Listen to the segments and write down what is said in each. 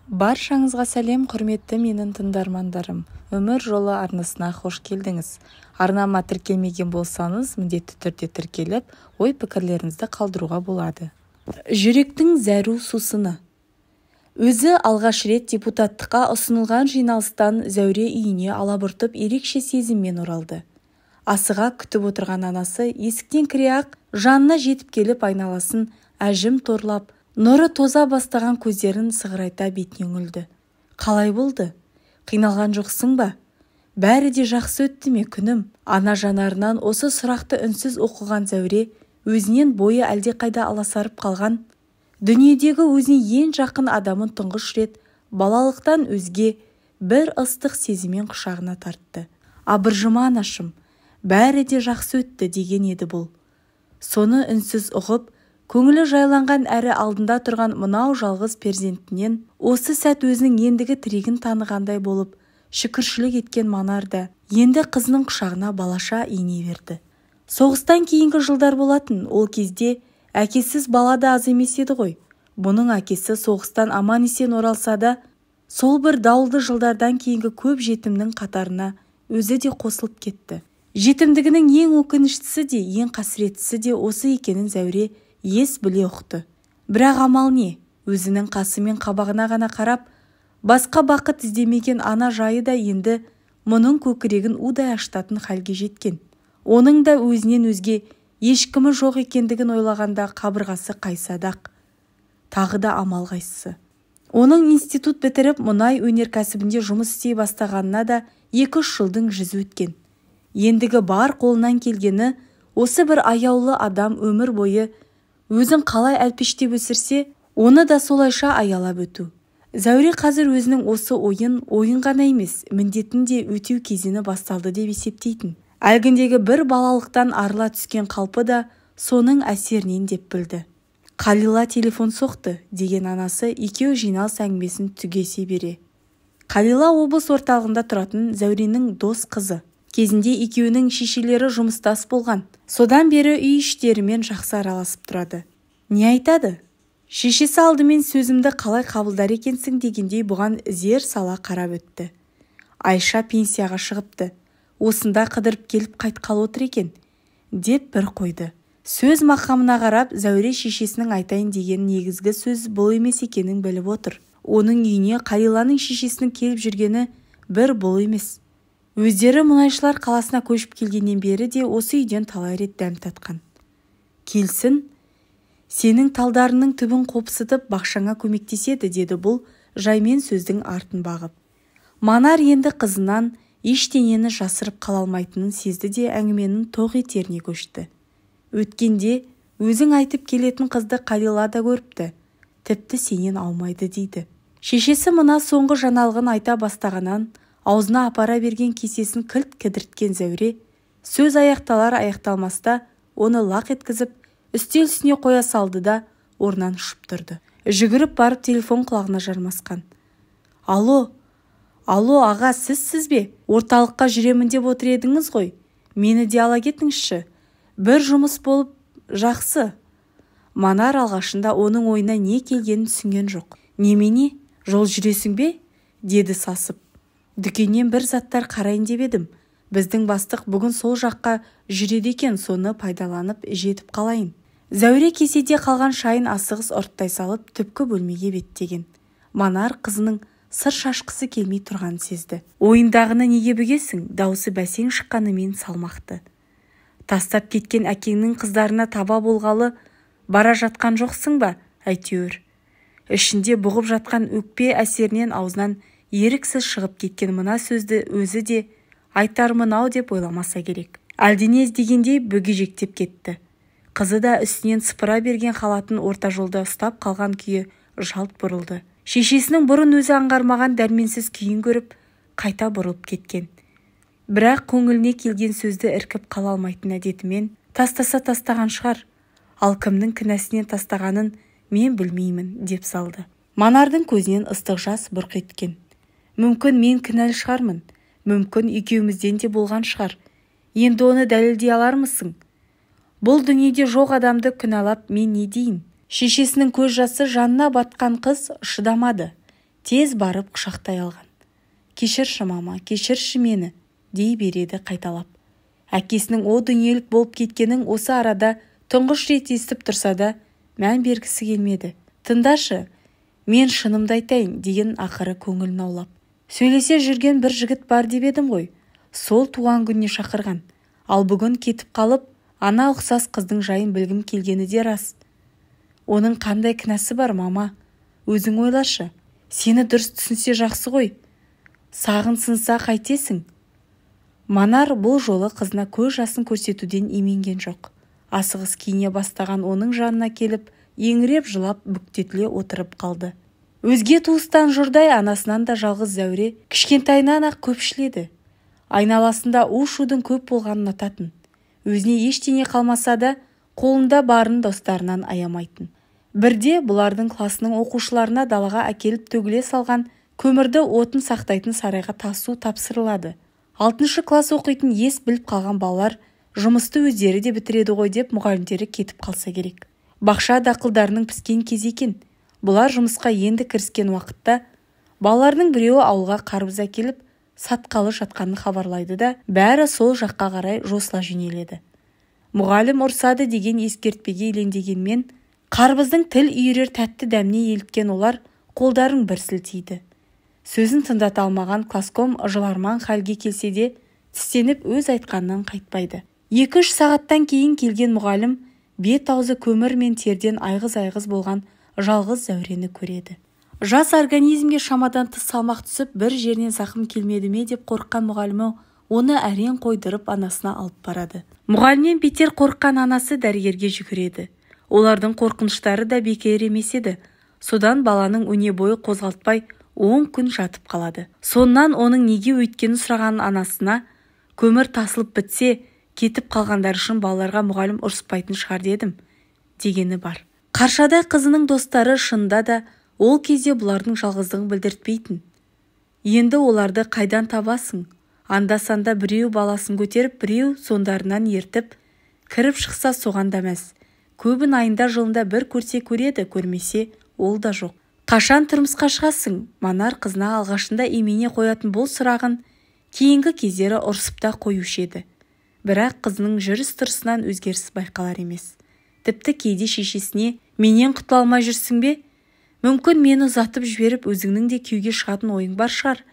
Баршаңызға сәлем, құрметті менің тыңдармандарым. Өмір жолы арнасына қош келдіңіз. Арнама тіркелмеген болсаңыз, міндетті түрде тіркеліп, ой-пікірлеріңізді қалдыруға болады. Жүректің зәру сусыны. Өзі алғаш рет депутаттыққа ұсынылған жиналыстан Зәуре үйіне алабұртып ерекше сезіммен оралды. Асыға күтіп отырған анасы есіктен кіре-ақ жанына жетіп келіп айналасын әжім торлап, нұры тоза бастаған көздерін сығырайта бетіне үңілді. Қалай болды? Қиналған жоқсың ба? Бәрі де жақсы өтті ме күнім? Ана жанарынан осы сұрақты үнсіз оқыған Зәуре өзінен бойы әлдеқайда аласарып қалған, дүниедегі өзіне ең жақын адамын тұңғыш рет балалықтан өзге бір ыстық сезіммен құшағына тартты. Абыржыма анашым, бәрі де жақсы өтті деген еді бұл. Соны үнсіз ұғып, көңілі жайланған әрі алдында тұрған мынау жалғыз перзентінен осы сәт өзінің ендігі тірегін танығандай болып, шүкіршілік еткен Манар да енді қызының құшағына балаша ине берді. Соғыстан кейінгі жылдар болатын, ол кезде әкесіз бала да аз емес еді ғой. Бұның әкесі соғыстан аман-есен оралса да, сол бір дауылды жылдардан кейінгі көп жетімнің қатарына өзі де қосылып кетті. Жетімдігінің ең өкініштісі де, ең қасіреттісі де осы екенін Зәуре ес біле ұқты. Бірақ амал не? Өзінің қасы мен қабағына ғана қарап, басқа бақыт іздемеген ана жайы да енді мұның көкірегін удай аштатын халге жеткен. Оның да өзінен өзге ешкімі жоқ екендігін ойлағанда қабырғасы қайсадақ. Тағы да амал қайсысы. Оның институт бітіріп мұнай өнеркәсібінде жұмыс істей бастағанына да 2-3 жылдың жүзі өткен. Ендігі бар қолынан келгені осы бір аяулы адам өмір бойы өзін қалай әлпештеп өсірсе, оны да солайша аялап өту. Зәуре қазір өзінің осы ойын ғана емес, міндетін де өтеу кезеңі басталды деп есептейтін. Әлгіндегі бір балалықтан арыла түскен қалпы да соның әсерінен деп білді. Қалила телефон соқты деген анасы екеу жиналыс әңгімесін түгесе бере. Қалила облыс орталығында тұратын Зәуренің дос қызы. Кезінде екеуінің шешелері жұмыстас болған. Содан бері үй іштерімен жақсы араласып тұрады. Не айтады? Шешесі алдымен сөзімді қалай қабылдар екенсің дегендей бұған зер сала қарап өтті. Айша пенсияға шығыпты. Осында қыдырып келіп қайтқалы отыр екен, деп бір қойды. Сөз мақамына қарап, Зәуре шешесінің айтайын деген негізгі сөз бұл емес екенін біліп отыр. Оның үйіне Қалиланың шешесінің келіп жүргені бір бұл емес. Өздері мұнайшылар қаласына көшіп келгеннен бері де осы үйден талай рет дәм татқан. Келсін, сенің талдарының түбін қопсытып бақшаңа көмектеседі, деді бұл жаймен сөздің артын бағып. Манар енді қызынан ештеңені жасырып қала алмайтынын сезді де әңгіменің тоқ етеріне көшті. Өткенде өзің айтып келетін қызды Қалила да көріпті. Тіпті сенен аумайды дейді. Шешесі мына соңғы жаңалығын айта бастағаннан аузына апара берген кесесін кілт кідірткен Зәуре сөз аяқталар-аяқталмаста оны лақ еткізіп үстел үстіне қоя салды да орнынан ұшып тұрды. Жүгіріп барып телефон құлағына жармасқан. Алло, аға, сіз бе? Орталыққа жүремін деп отыр едіңіз ғой. Мені де ала кетіңізші. Бір жұмыс болып жақсы. Манар алғашында оның ойына не келгенін түсінген жоқ. Немене? Жол жүресің бе? Деді сасып. Дүкеннен бір заттар қарайын деп едім. Біздің бастық бүгін сол жаққа жүреді екен, соны пайдаланып жетіп қалайын. Зәуре кеседе қалған шайын асығыс ұрттай салып түпкі бөлмеге беттеген. Манар қызының сыр шашқысы келмей тұрғанын сезді. Ойындағыны неге бүгесің? Даусы бәсең шыққанымен салмақты. Тастап кеткен әкеңнің қыздарына таба болғалы бара жатқан жоқсың ба? Әйтеуір. Ішінде бұғып жатқан өкпе әсерінен аузынан еріксіз шығып кеткен мына сөзді өзі де айтармын-ау деп ойламаса керек. Әлдене іздегендей бүгежектеп кетті. Қызы да үстінен сыпыра берген халатын орта жолда ұстап қалған күйі жалт бұрылды. Шешесінің бұрын өзі аңғармаған дәрменсіз күйін көріп, қайта бұрылып кеткен. Бірақ көңіліне келген сөзді іркіп қала алмайтын әдетімен тастаса тастаған шығар. Ал кімнің кінәсінен тастағанын мен білмеймін, деп салды. Манардың көзінен ыстық жас бұрқ еткен. Мүмкін мен кінәлі шығармын. Мүмкін екеумізден де болған шығар. Енді оны дәлелдей алармысың? Бұл дүниеде жоқ адамды күнәлап мен не дейін? Шешесінің көз жасы жанына батқан қыз шыдамады. тез барып құшақтай алған. Кешірші мама, кешірші мені, дей береді қайталап. Әкесінің о дүниелік болып кеткенін осы арада тұңғыш рет естіп тұрса да, мән бергісі келмеді. Тыңдашы, мен шынымды айтайын деген ақыры көңілін аулап. Сөйлесе жүрген бір жігіт бар деп едім ғой. Сол туған күніне шақырған. Ал бүгін кетіп қалып, ана ұқсас қыздың жайын білгім келгені де рас. Оның қандай кінәсі бар, мама? Өзің ойлашы. Сені дұрыс түсінсе жақсы ғой. Сағын сынса қайтесің? Манар бұл жолы қызына көз жасын көрсетуден именген жоқ. Асығыс киіне бастаған оның жанына келіп, еңіреп жылап бүктетіле отырып қалды. Өзге туыстан жұрдай анасынан да жалғыз Зәуре кішкентайынан ақ көпшіледі. Айналасында у-шудың көп болғанын ұнататын. Өзіне ештеңе қалмаса да, қолында барын достарынан аямайтын. Бірде бұлардың класының оқушыларына далаға әкеліп төгіле салған көмірді отын сақтайтын сарайға тасу тапсырылады. 6-шы класс оқитын ес біліп қалған балалар жұмысты өздері де бітіреді ғой деп мұғалімдері кетіп қалса керек. Бақша дақылдарының піскен кезі екен. Бұлар жұмысқа енді кіріскен уақытта балалардың біреуі ауылға қарбыз әкеліп сатқалы жатқанын хабарлайды да, бәрі сол жаққа қарай жосыла жөнеледі. Мұғалім ұрсады деген ескертпеге елеңдегенмен, қарбыздың тіл үйірер тәтті дәміне еліткен олар қолдарын бір сілтейді. Сөзін тыңдата алмаған класком жыларман халге келсе де, тістеніп өз айтқанынан қайтпайды. 2-3 сағаттан кейін келген мұғалім бет-аузы көмір мен терден айғыз-айғыз болған жалғыз Зәурені көреді. Жас организмге шамадан тыс салмақ түсіп, бір жерінен зақым келмеді ме деп қорыққан мұғалімі оны әрең қойдырып анасына алып барады. Мұғалімнен бетер қорыққан анасы дәрігерге жүгіреді. Олардың қорқыныштары да бекер емес еді. Содан баланың өне бойы қозғалтпай 10 күн жатып қалады. Соннан оның неге өйткенін сұраған анасына, көмір тасылып бітсе, кетіп қалғандар үшін балаларға мұғалім ұрыспайтын шығар дедім, дегені бар. Қаршадай қызының достары шынында да ол кезде бұлардың жалғыздығын білдіртпейтін. Енді оларды қайдан табасың? Анда-санда біреу баласын көтеріп, біреу сондарынан ертіп, кіріп шықса соған да мәз. Көбін айында жылында бір көрсе көреді, көрмесе ол да жоқ. Қашан тұрмысқа шығасың? Манар қызына алғашында имене қоятын бұл сұрағын кейінгі кездері ұрсып та қоюшы еді. Бірақ қызының жүріс-тұрысынан өзгеріс байқалар емес. Тіпті кейде шешесіне, менен құтыла алмай жүрсің бе? Мүмкін мені ұзатып жіберіп, өзіңнің де күйеуге шығатын ойың бар шығар,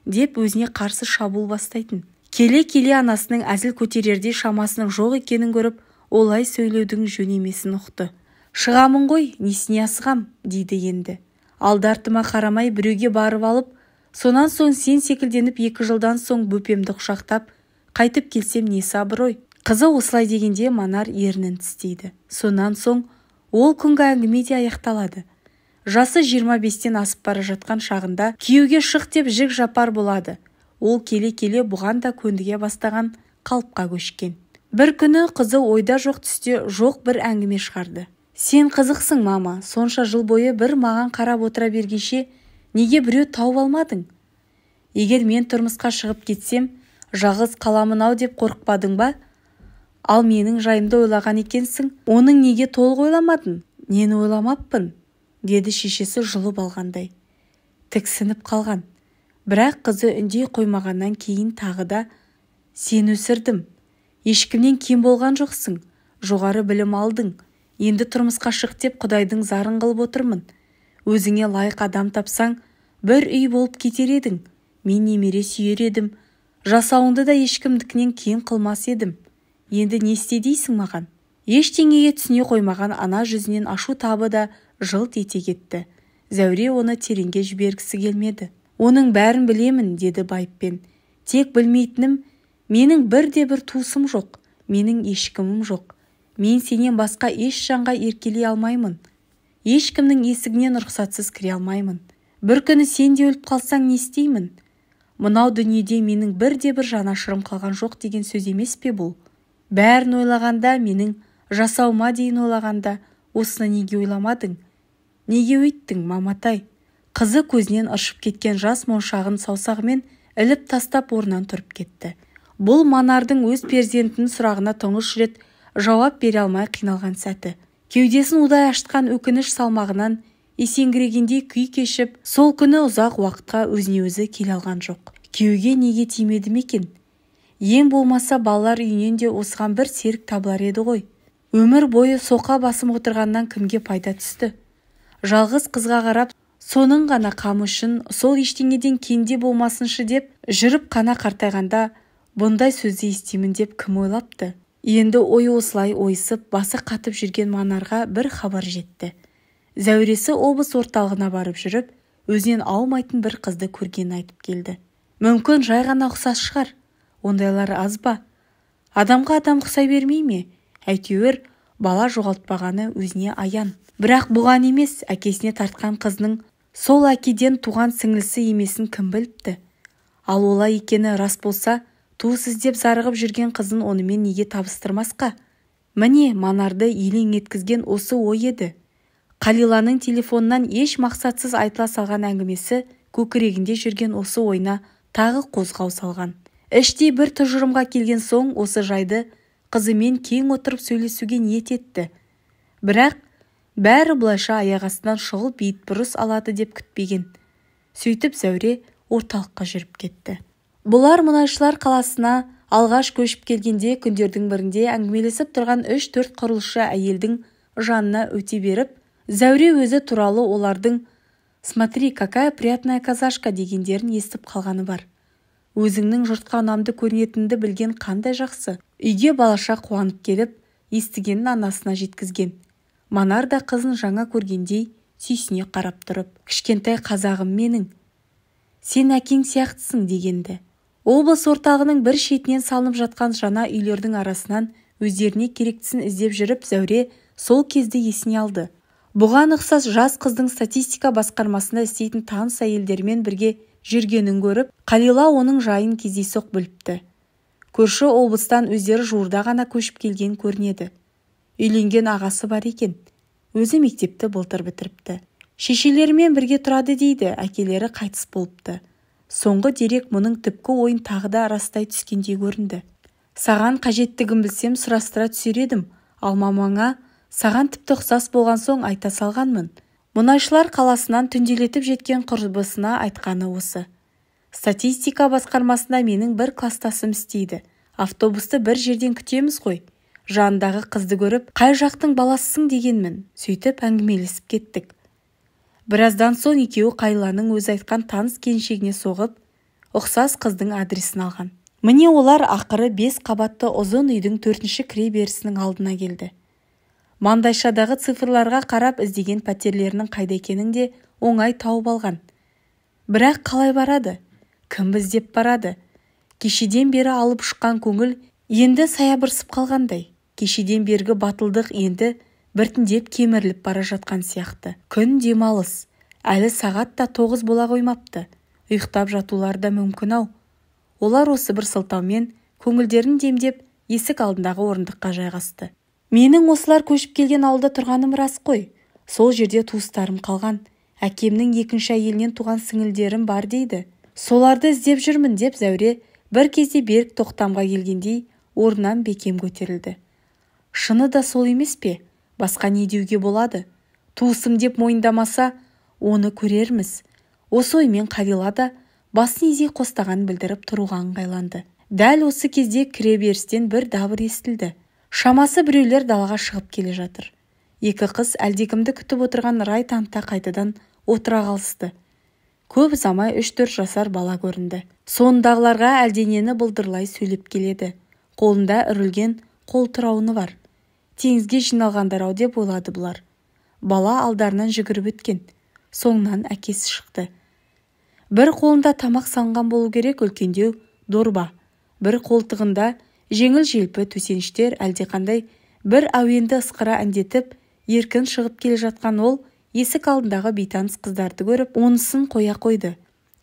деп өзіне қарсы шабуыл бастайтын. Келе-келе анасының әзіл көтерердей шамасының жоқ екенін көріп, олай сөйлеудің жөн емесін ұқты. Шығамын ғой, несіне асығам, дейді енді. Алды-артыма қарамай біреуге барып алып, сонан соң сен секілденіп 2 жылдан соң бөпемді құшақтап, қайтып келсем несі абырой? Қызы осылай дегенде Манар ернін тістейді. Сонан соң ол күнгі әңгіме де аяқталады. Жасы 25-тен асып бара жатқан шағында күйеуге шық деп жік жапар болады. Ол келе-келе бұған да көндіге бастаған қалыпқа көшкен. Бір күні қызы ойда жоқ түсте жоқ бір әңгіме шығарды. Сен қызықсың, мама, сонша жыл бойы бір маған қарап отыра бергенше неге біреу тауып алмадың? Егер мен тұрмысқа шығып кетсем, жалғыз қаламын-ау деп қорықпадың ба? Ал менің жайымды ойлаған екенсің, оның неге толық ойламадың? Нені ойламаппын? Деді шешесі жұлып алғандай. Тіксініп қалған. Бірақ қызы үндей қоймағаннан кейін тағы да, сен өсірдім. Ешкімнен кем болған жоқсың. Жоғары білім алдың. Енді тұрмысқа шық деп Құдайдың зарын қылып отырмын. Өзіңе лайық адам тапсаң, бір үй болып кетер едің. Мен немере сүйер едім. Жасауыңды да ешкімдікінен кем қылмас едім. Енді не істе дейсің маған? Ештеңеге түсіне қоймаған ана жүзінен ашу табы да жылт ете кетті. Зәуре оны тереңге жібергісі келмеді. Оның бәрін білемін, деді байыппен. Тек білмейтінім, менің бірде-бір туысым жоқ, менің ешкімім жоқ. Мен сенен басқа еш жанға еркелей алмаймын. Ешкімнің есігінен рұқсатсыз кіре алмаймын. Бір күні сен де өліп қалсаң не істеймін? Мынау дүниеде менің бірде-бір жанашырым қалған жоқ деген сөз емес пе бұл? Бәрін ойлағанда, менің жасауыма дейін ойлағанда, осыны неге ойламадың? Неге өйттің, маматай? Қызы көзінен ыршып кеткен жас моншағын саусағымен іліп тастап орнынан тұрып кетті. Бұл Манардың өз перзентінің сұрағына тұңғыш рет жауап бере алмай қиналған сәті. Кеудесін удай ашытқан өкініш салмағынан есеңгірегендей күй кешіп, сол күні ұзақ уақытқа өзіне өзі келе алған жоқ. Күйеуге неге тимеді екен? Ең болмаса балалар үйінен де осыған бір серік табылар еді ғой. Өмір бойы соқа басым отырғаннан кімге пайда түсті? Жалғыз қызға қарап, соның ғана қамы үшін сол ештеңеден кенде болмасыншы деп жүріп қана қартайғанда бұндай сөзді естимін деп кім ойлапты? Енді ой осылай ойысып, басы қатып жүрген Манарға бір хабар жетті. Зәуресі облыс орталығына барып жүріп, өзінен аумайтын бір қызды көргенін айтып келді. Мүмкін жай ғана ұқсас шығар. Ондайлар аз ба? Адамға адам ұқсай бермей ме? Әйтеуір бала жоғалтпағаны өзіне аян. Бірақ бұған емес, әкесіне тартқан қызның сол әкеден туған сіңлісі емесін кім біліпті? Ал олай екені рас болса, туыс іздеп зарығып жүрген қызын онымен неге табыстырмасқа? Міне, Манарды елең еткізген осы ой еді. Қалиланың телефоннан еш мақсатсыз айтыла салған әңгімесі көкірегінде жүрген осы ойына тағы қозғау салған. Іштей бір тұжырымға келген соң осы жайды қызымен кең отырып сөйлесуге ниет етті. Бірақ бәрі бұлайша аяқ астынан шұғыл бейіт бұрыс алады деп күтпеген. Сөйтіп Зәуре орталыққа жүріп кетті. Бұлар мұнайшылар қаласына алғаш көшіп келгенде күндердің бірінде әңгімелесіп тұрған 3-4 құрылысшы әйелдің жанына өте беріп, Зәуре өзі туралы олардың «Смотри, какая приятная казашка» дегендерін естіп қалғаны бар. Өзіңнің жұртқа ұнамды көрінетінді білген қандай жақсы. Үйге балаша қуанып келіп, естігенін анасына жеткізген. Манар да қызын жаңа көргендей сүйсіне қарап тұрып, «Кішкентай қазағым менің, сен әкең сияқтысың» дегенді. Облыс орталығының бір шетінен салынып жатқан жаңа үйлердің арасынан өздеріне керектісін іздеп жүріп, Зәуре сол кезде есіне алды. Бұған ұқсас жас қыздың статистика басқармасында істейтін таныс әйелдермен бірге жүргенін көріп, Қалила оның жайын кездейсоқ біліпті. Көрші облыстан өздері жуырда ғана көшіп келген көрінеді. Үйленген ағасы бар екен. Өзі мектепті былтыр бітіріпті. Шешелерімен бірге тұрады дейді, әкелері қайтыс болыпты. Соңғы дерек мұның түпкі ойын тағы да растай түскендей көрінді. Саған қажеттігін білсем сұрастыра түсер едім, ал мамаңа саған тіпті ұқсас болған соң айта салғанмын. Мұнайшылар қаласынан түнделетіп жеткен құрбысына айтқаны осы. Статистика басқармасында менің бір кластасым істейді. Автобусты бір жерден күтеміз ғой. Жанындағы қызды көріп, қай жақтың баласысың дегенмін. Сөйтіп әңгімелесіп кеттік. Біраздан соң екеуі Қалиланың өзі айтқан таныс келіншегіне соғып, ұқсас қыздың адресін алған. Міне олар ақыры 5 қабатты ұзын үйдің 4-ші кіре берісінің алдына келді. Маңдайшадағы цифрларға қарап іздеген пәтерлерінің қайда екенін де оңай тауып алған. Бірақ қалай барады? Кім іздеп барады? Кешеден бері алып шыққан көңіл енді саябырсып қалғандай. Кешеден бергі батылдық енді біртіндеп кеміріліп бара жатқан сияқты. Күн демалыс. Әлі сағат та 9 бола қоймапты. Ұйықтап жатулар да мүмкін-ау. Олар осы бір сылтаумен көңілдерін демдеп есік алдындағы орындыққа жайғасты. Менің осылар көшіп келген ауылда тұрғаным рас қой. Сол жерде туыстарым қалған. Әкемнің 2-ші әйелінен туған сіңілдерім бар дейді. Соларды іздеп жүрмін деп Зәуре бір кезде берік тоқтамға келгендей орнынан бекем көтерілді. Шыны да сол емес пе? Басқа не деуге болады? Туысым деп мойындамаса, оны көрерміз. Осы оймен Қалила да басын изей қостаған білдіріп тұруға ыңғайланды. Дәл осы кезде кіре берістен бір дабыр естілді. Шамасы біреулер далаға шығып келе жатыр. Екі қыз әлдекімді күтіп отырған рай таныта қайтадан отыра қалысты. Көп ұзамай 3-4 жасар бала көрінді. Сондағыларға әлденені бұлдырлай сөйлеп келеді. Қолында үрілген қол тұрауыны бар. Теңізге жиналғандар-ау деп ойлады бұлар. Бала алдарынан жүгіріп өткен. Соңынан әкесі шықты. Бір қолында тамақ салынған болу керек, үлкендеу дорба. Бір қолтығында жеңіл-желпі төсеніштер, әлдеқандай бір әуенді ысқыра әндетіп, еркін шығып келе жатқан ол есік алдындағы бейтаныс қыздарды көріп, онысын қоя қойды.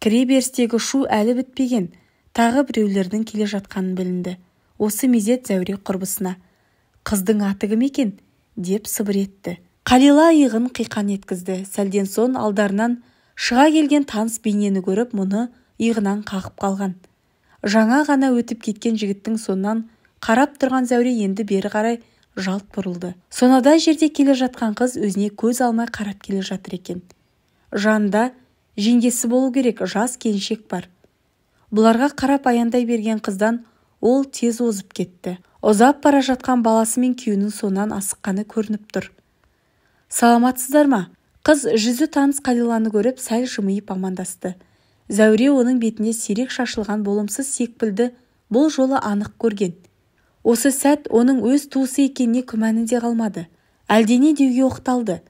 Кіре берістегі шу әлі бітпеген, тағы біреулердің келе жатқанын білінді. Осы мезет Зәуре құрбысына «Қыздың аты кім екен?» деп сыбыр етті. Қалила иығын қиқан еткізді. Сәлден соң алдарынан шыға келген таныс бейнені көріп, мұны иығынан қағып қалған. Жаңа ғана өтіп кеткен жігіттің соңынан қарап тұрған Зәуре енді бері қарай жалт бұрылды. Сонада жерде келе жатқан қыз өзіне көз алмай қарап келе жатыр екен. Жанында жеңгесі болу керек, жас келіншек бар. Бұларға қарап аяңдай берген қыздан ол тез озып кетті. Ұзап бара жатқан баласы мен күйеуінің соңынан асыққаны көрініп тұр. Саламатсыздар ма? Қыз жүзі таныс Қалиланы көріп сәл жымиып амандасты. Зәуре оның бетінде сирек шашылған болымсыз секпілді бұл жолы анық көрген. Осы сәт оның өз туысы екеніне күмәні де қалмады. Әлдене деуге оқталды.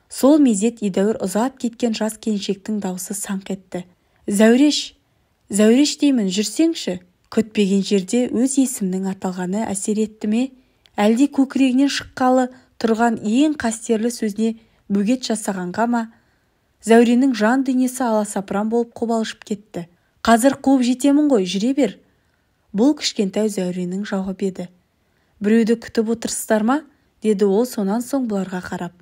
Сол мезет едәуір ұзап кеткен жас келіншектің даусы саңқ етті. Зәуреш, Зәуреш деймін, жүрсеңші. Күтпеген жерде өз есімнің аталғаны әсер етті ме? Әлде көкірегінен шыққалы тұрған ең қастерлі сөзіне бөгет жасағанға ма? Зәуренің жан дүниесі аласапыран болып қобалжып кетті. Қазір қуып жетемін ғой, жүре бер. Бұл кішкентай Зәуренің жауабы еді. Біреуді күтіп отырсыздар ма? Деді ол сонан соң бұларға қарап.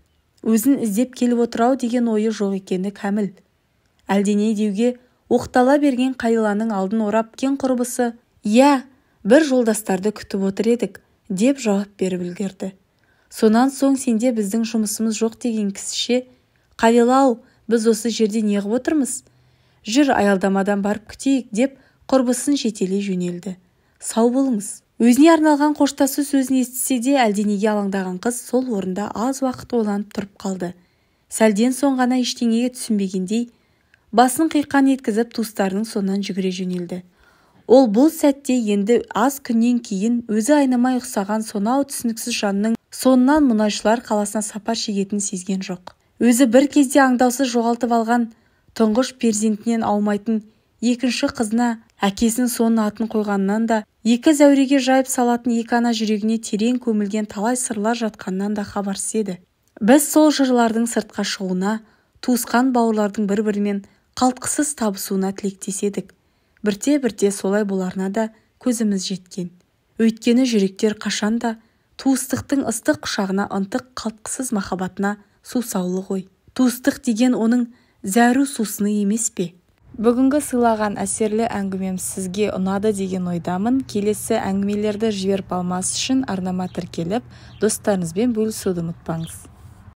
Өзін іздеп келіп отырау деген ойы жоқ екені кәміл. Әлдене деуге оқтала берген Қалиланың алдын орап кен құрбысы, «Иә, бір жолдастарды күтіп отыр едік», деп жауап беріп үлгерді. Сонан соң сенде біздің жұмысымыз жоқ деген кісіше, «Қалила-ау, біз осы жерде неғып отырмыз? Жүр, аялдамадан барып күтейік», деп құрбысын жетелей жөнелді. Сау болыңыз. Өзіне арналған қоштасу сөзін естісе де әлденеге алаңдаған қыз сол орында аз уақыт ойланып тұрып қалды. Сәлден соң ғана ештеңеге түсінбегендей, басын қиқан еткізіп туыстарының соңынан жүгіре жөнелді. Ол бұл сәтте енді аз күннен кейін өзі айнымай ұқсаған сонау түсініксіз жанның соңынан мұнайшылар қаласына сапар шегетінін сезген жоқ. Өзі бір кезде аңдаусыз жоғалтып алған тұңғыш перзентінен аумайтын екінші қызына әкесінің соның атын қойғаннан да, екі Зәуреге жайып салатын екі ана жүрегіне терең көмілген талай сырлар жатқаннан да хабарсыз еді. Біз сол жырлардың сыртқа шығуына, туысқан бауырлардың бір-бірімен қалтқысыз табысуына тілектеседік. Бірте-бірте солай боларына да көзіміз жеткен. Өйткені жүректер қашанда туыстықтың ыстық құшағына ынтық қалтқысыз махаббатына сусаулы ғой. Туыстық деген оның зәру сусыны емес пе? Бүгінгі сыйлаған әсерлі әңгімем сізге ұнады деген ойдамын. Келесі әңгімелерді жіберіп алмас үшін арнама тіркеліп, достарыңызбен бөлісуді ұмытпаңыз.